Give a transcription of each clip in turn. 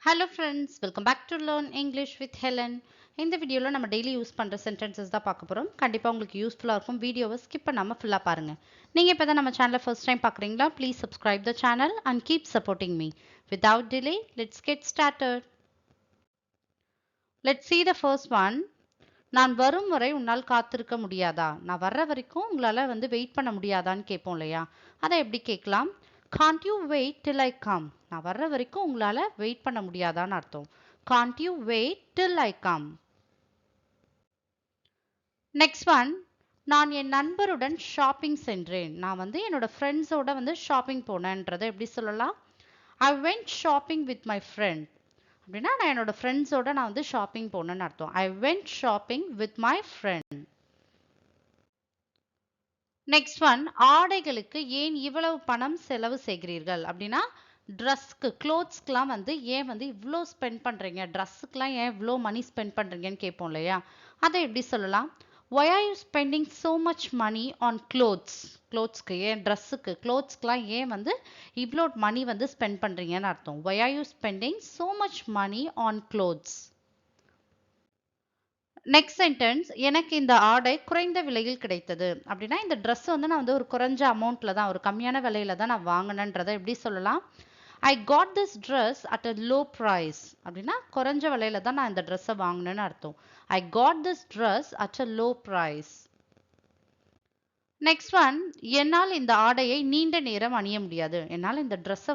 Hello friends, welcome back to Learn English with Helen. இந்த வீடியோவில் நம்ம டெய்லி யூஸ் பண்ணுற சென்டென்சஸ் தான் பார்க்க போகிறோம். கண்டிப்பாக உங்களுக்கு யூஸ்ஃபுல்லாக இருக்கும். வீடியோவை ஸ்கிப் பண்ணாமல் ஃபுல்லாக பாருங்கள். நீங்கள் இப்போ தான் நம்ம சேனலை ஃபர்ஸ்ட் டைம் பார்க்குறீங்களா? Please subscribe the channel and keep supporting me. Without delay, let's get started. Let's see the first one. நான் வரும் வரை உன்னால் காத்திருக்க முடியாதா? நான் வர்ற வரைக்கும் உங்களால் வெயிட் பண்ண முடியாதான்னு கேட்போம் இல்லையா? அதை எப்படி கேட்கலாம்? Can't you wait till I come? நான் வர்ற வரைக்கும் உங்களால் வெயிட் பண்ண முடியாதான்னு அர்த்தம். Can't you wait till I come? Next one. நான் என் நண்பருடன் ஷாப்பிங் சென்றேன். நான் என்னோட ஃப்ரெண்ட்ஸோட ஷாப்பிங் போனேன்றதை எப்படி சொல்லலாம்? I went shopping with my friend. அப்படின்னா நான் என்னோட ஃப்ரெண்ட்ஸோட நான் ஷாப்பிங் போனேன்னு அர்த்தம். I went shopping with my friend. Next one. ஆடைகளுக்கு ஏன் இவ்வளவு பணம் செலவு செய்கிறீர்கள்? அப்படின்னா ட்ரெஸ்க்கு க்ளோத்ஸ்க்குலாம் ஏன் இவ்வளோ ஸ்பெண்ட் பண்ணுறீங்க, ட்ரெஸ்ஸுக்கெலாம் ஏன் இவ்வளோ மணி ஸ்பெண்ட் பண்ணுறீங்கன்னு கேட்போம் இல்லையா? அதை எப்படி சொல்லலாம்? Why are you spending so much money on clothes? க்ளோத்ஸ்க்கு ஏன் ட்ரெஸ்ஸுக்கு க்ளோத்ஸ்க்குலாம் ஏன் இவ்வளோ மணி ஸ்பெண்ட் பண்ணுறீங்கன்னு அர்த்தம். Why are you spending so much money on clothes? Next sentence. எனக்கு இந்த ஆடை குறைந்த விலையில் கிடைத்தது. அப்படின்னா இந்த ட்ரெஸ் நான் ஒரு குறைஞ்ச அமௌண்ட்ல தான், ஒரு கம்மியான விலையில தான் நான் வாங்கினேன்றதை எப்படி சொல்லலாம்? I got this dress at a low price. அப்படின்னா குறைஞ்ச விலையில தான் நான் இந்த ட்ரெஸ்ஸை வாங்கினேன்னு அர்த்தம். I got this dress at a low price. Next one. என்னால் இந்த ஆடையை நீண்ட நேரம் அணிய முடியாது. என்னால் இந்த ட்ரெஸ்ஸை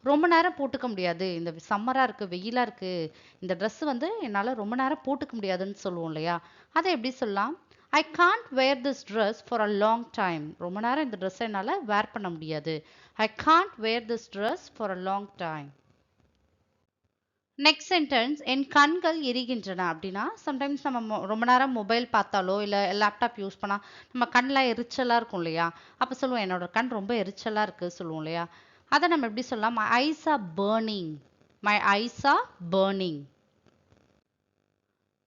ரொம்ப நேரம் போட்டுக்க முடியாது. இந்த சம்மராக இருக்குது, வெயிலாக இருக்குது, இந்த ட்ரெஸ் என்னால் ரொம்ப நேரம் போட்டுக்க முடியாதுன்னு சொல்லுவோம் இல்லையா? அதை எப்படி சொல்லலாம்? I can't wear this dress for a long time. ரொம்ப நேரம் இந்த ட்ரெஸ்ஸை என்னால் வேர் பண்ண முடியாது. I can't wear this dress for a long time. Next sentence. என் கண்கள் எரிகின்றன. அப்படின்னா சம்டைம்ஸ் நம்ம ரொம்ப நேரம் மொபைல் பார்த்தாலோ இல்லை லேப்டாப் யூஸ் பண்ணால் நம்ம கண்ணில் எரிச்சலாக இருக்கும் இல்லையா? அப்போ சொல்லுவோம் என்னோட கண் ரொம்ப எரிச்சலாக இருக்குது சொல்லுவோம் இல்லையா? அதை நம்ம எப்படி சொல்லலாம்? My eyes are burning. My eyes are burning.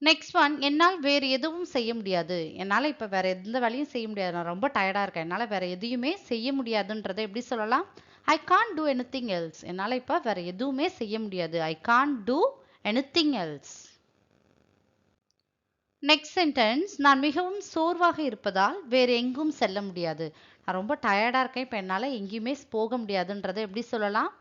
Next one. என்னால் வேறு எதுவும் செய்ய முடியாது. என்னால் இப்போ வேற எந்த வேலையும் செய்ய முடியாது. நான் ரொம்ப டயர்டாக இருக்கேன். என்னால் வேற எதையுமே செய்ய முடியாதுன்றதை எப்படி சொல்லலாம்? I can't two anything else. என்னால் இப்போ வேற எதுவுமே செய்ய முடியாது. I can't two anything else. Next sentence. நான் மிகவும் சோர்வாக இருப்பதால் வேறு எங்கும் செல்ல முடியாது. நான் ரொம்ப டயர்டாக இருக்கேன், இப்போ என்னால் எங்கேயுமே போக முடியாதுன்றதை எப்படி சொல்லலாம்?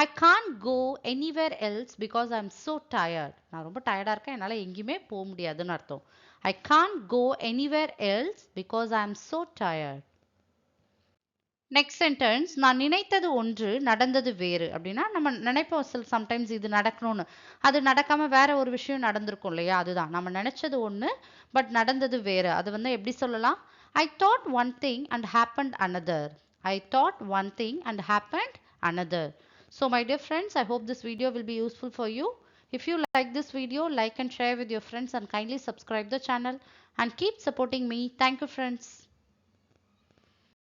I can't go anywhere else because I am so tired. நான் ரொம்ப டயர்டாக இருக்கேன், என்னால் எங்கேயுமே போக முடியாதுன்னு அர்த்தம். I can't go anywhere else because I am so tired. Next sentence. நான் நினைத்தது ஒன்று, நடந்தது வேறு. அப்படின்னா நம்ம நினைப்போம் சம்டைம்ஸ் இது நடக்கணும்னு, அது நடக்காம வேற ஒரு விஷயம் நடந்திருக்கும் இல்லையா? அதுதான் நம்ம நினைச்சது ஒன்று பட் நடந்தது வேறு. அது எப்படி சொல்லலாம்? I thought one thing and happened another. I thought one thing and happened another. So my dear friends, I hope this video will be useful for you. If you like this video, like and share with your friends and kindly subscribe the channel and keep supporting me. Thank you friends.